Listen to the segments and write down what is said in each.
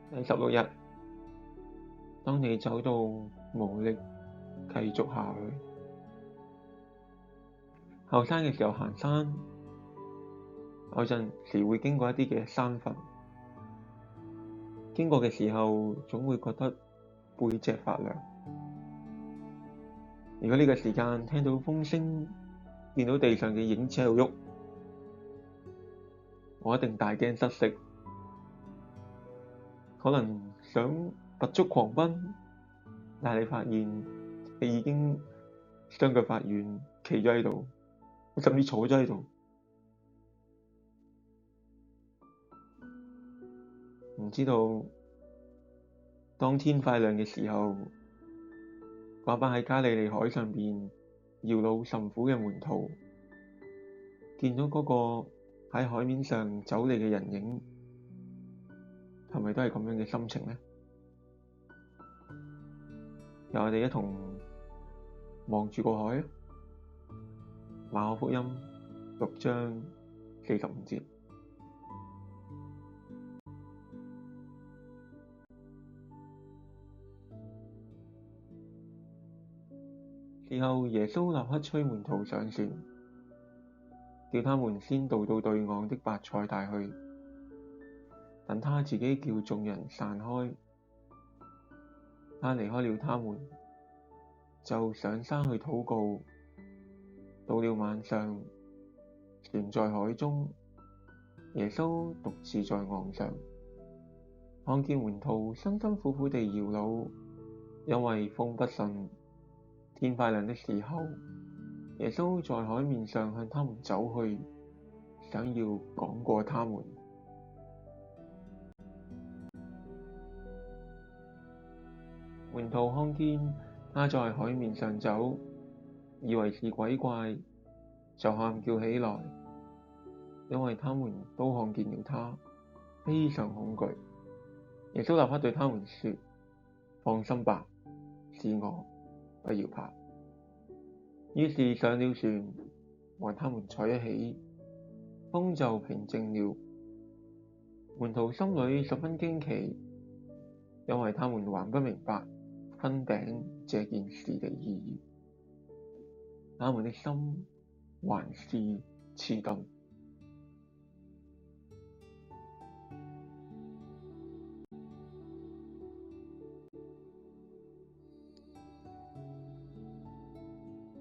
第16日，當你走到無力繼續下去，後山嘅時候行山，有陣時會經過一啲嘅山墳，經過嘅時候總會覺得背脊發涼。如果呢個時間聽到風聲，見到地上嘅影子喺度喐，我一定大驚失色，可能想拔足狂奔，但係你發現你已經雙腳發軟，企咗喺度，甚至坐咗喺度。唔知道當天快亮嘅時候，嗰班喺加利利海上邊搖橹甚苦嘅門徒，見到嗰個喺海面上走嚟嘅人影，係咪都係咁樣嘅心情呢？由我哋一同望住個海，馬可福音6章45節。之後耶穌立刻催門徒上船，叫他們先渡到對岸的伯賽大去，等他自己叫眾人散開。他離開了他們，就上山去禱告。到了晚上，船在海中，耶穌獨自在岸上，看見門徒辛辛苦苦地搖橹，因為風不順。天快亮的時候，耶穌在海面上向他們走去，想要趕過他們。門徒看見他在海面上走，以為是鬼怪，就喊叫起來，因為他們都看見了他，非常恐懼。耶穌立刻對他們說：放心吧，是我，不要怕。於是上了船，和他們在一起，風就平靜了。門徒心裡十分驚奇，因為他們還不明白分餅這件事的意義，他們的心還是遲鈍。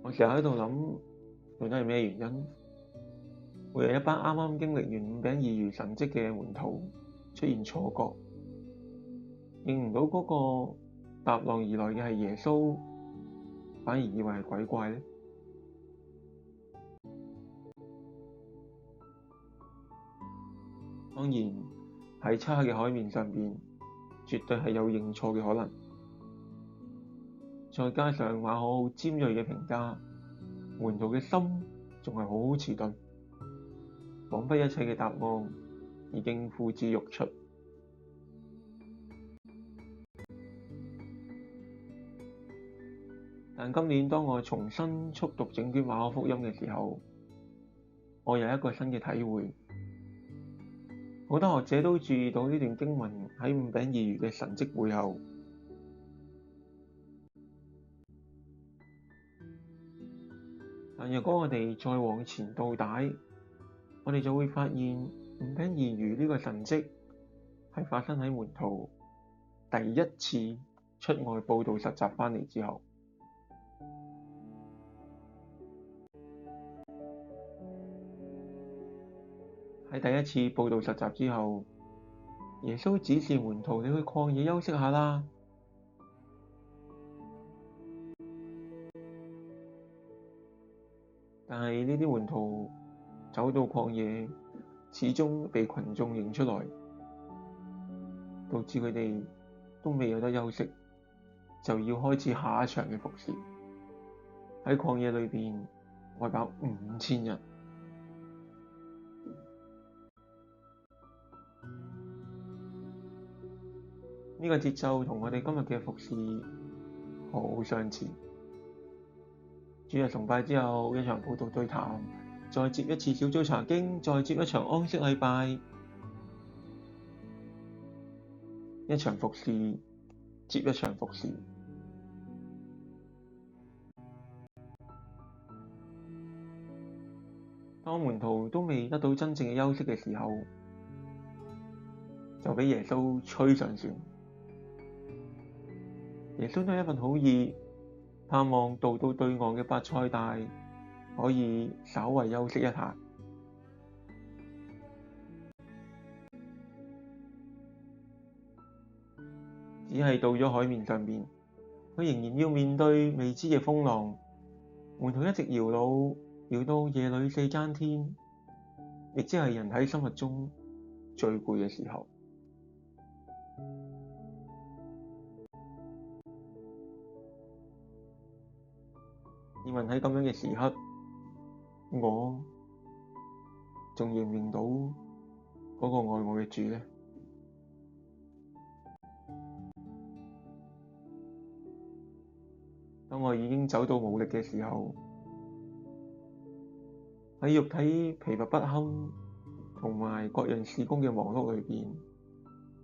我成日喺度諗，到底係咩原因會有一班啱啱經歷完5餅2魚神蹟嘅門徒出現錯覺，認唔到嗰個踏浪而來嘅係耶穌，反而以為係鬼怪呢？當然喺漆黑嘅海面上邊，絕對係有認錯嘅可能。再加上馬可好尖銳嘅評價，門徒嘅心仲係好遲鈍，彷彿一切嘅答案已經呼之欲出。但今年當我重新速讀整卷馬可福音嘅時候，我有一個新嘅體會。好多學者都注意到呢段經文喺5餅2魚嘅神蹟背後。但若果我哋再往前倒帶，我哋就會發現5餅2魚呢個神蹟係發生喺門徒第一次出外佈道實習返嚟之後。喺第一次佈道實習之後，耶穌指示門徒：你去曠野休息下啦。但係呢啲門徒走到曠野，始終被群眾認出來，導致佢哋都未有得休息，就要開始下一場嘅服侍。喺曠野裏邊餵飽5000人。呢個節奏同我哋今日嘅服侍好相似。主日崇拜之後，一場佈道對談，再接一次小組查經，再接一場安息禮拜。一場服侍接一場服侍。當門徒都未得到真正嘅休息嘅時候，就俾耶穌催上船。耶穌都係一份好意，盼望渡到對岸嘅伯賽大可以稍為休息一下。只係到咗海面上面，佢仍然要面對未知嘅風浪。門徒一直搖櫓，搖到夜裏4更天，亦即係人喺生活中最攰嘅時候。試問喺咁樣嘅時刻，我仲認唔認到嗰個愛我嘅主呢？當我已經走到無力嘅時候，喺肉體疲乏不堪同埋各樣事工嘅忙碌裏邊，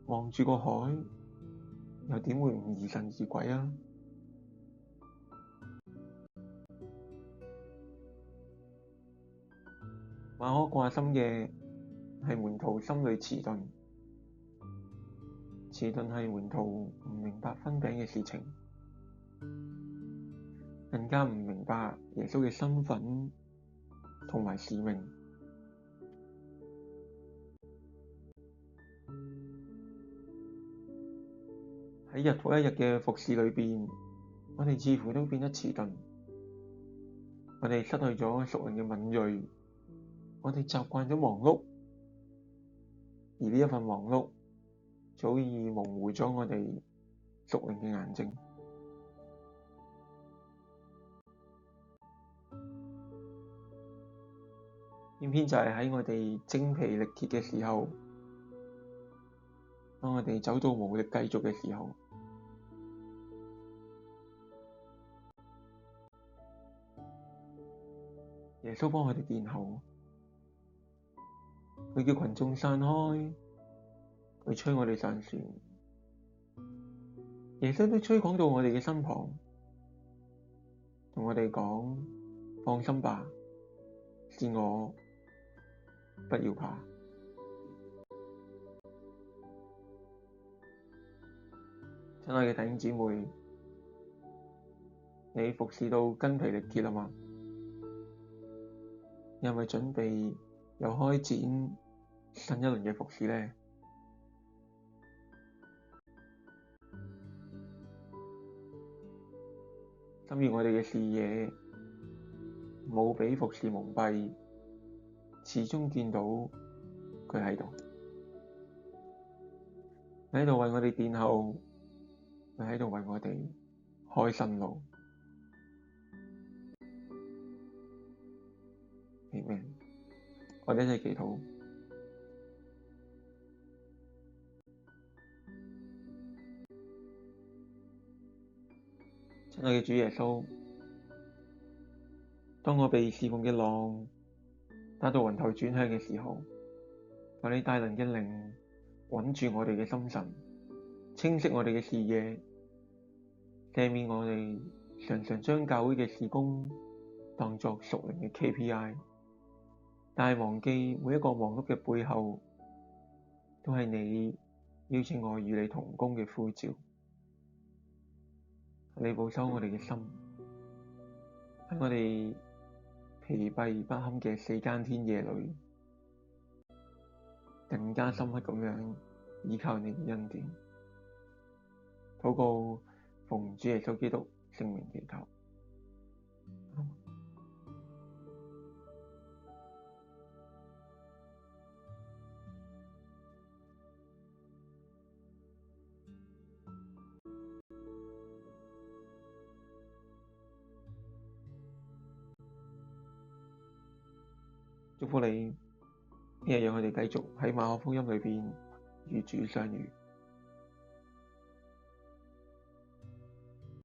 望住個海，又點會唔疑神疑鬼啊？馬可掛心嘅係門徒心裏遲鈍，遲鈍係門徒唔明白分餅嘅事情，更加唔明白耶穌嘅身份同埋使命。喺日復一日嘅服侍裏邊，我哋似乎都變得遲鈍，我哋失去咗屬靈嘅敏銳，我哋習慣咗忙碌，而呢一份忙碌早已模糊咗我哋屬靈嘅眼睛。偏偏就係喺我哋精疲力竭嘅時候，當我哋走到無力繼續嘅時候，耶穌幫我哋殿後，佢叫群眾散開，佢催我哋上船，耶穌都催趕到我哋嘅身旁，同我哋講：放心吧，是我，不要怕。親愛嘅弟兄姊妹，你服侍到筋疲力竭啦嘛？你係咪準備又開展新一輪嘅服侍呢？心願我哋嘅視野冇俾服侍蒙蔽，始終見到佢喺度，佢喺度為我哋殿後，佢喺度為我哋開新路。Amen。我哋一齊祈禱。親愛嘅主耶穌，當我被侍奉嘅浪打到暈頭轉向嘅時候，求你大能嘅靈穩住我哋嘅心神，清晰我哋嘅視野，赦免我哋常常將教會嘅事工當作屬靈嘅 KPI， 但係忘記每一個忙碌嘅背後都係你邀請我與你同工嘅呼召。你保守我哋嘅心，喺我哋疲憊不堪嘅4更天夜裏，更加深刻咁樣依靠你嘅恩典。禱告奉主耶穌基督聖名祈求。祝福你，聽日讓我哋繼續喺馬可福音裏邊與主相遇。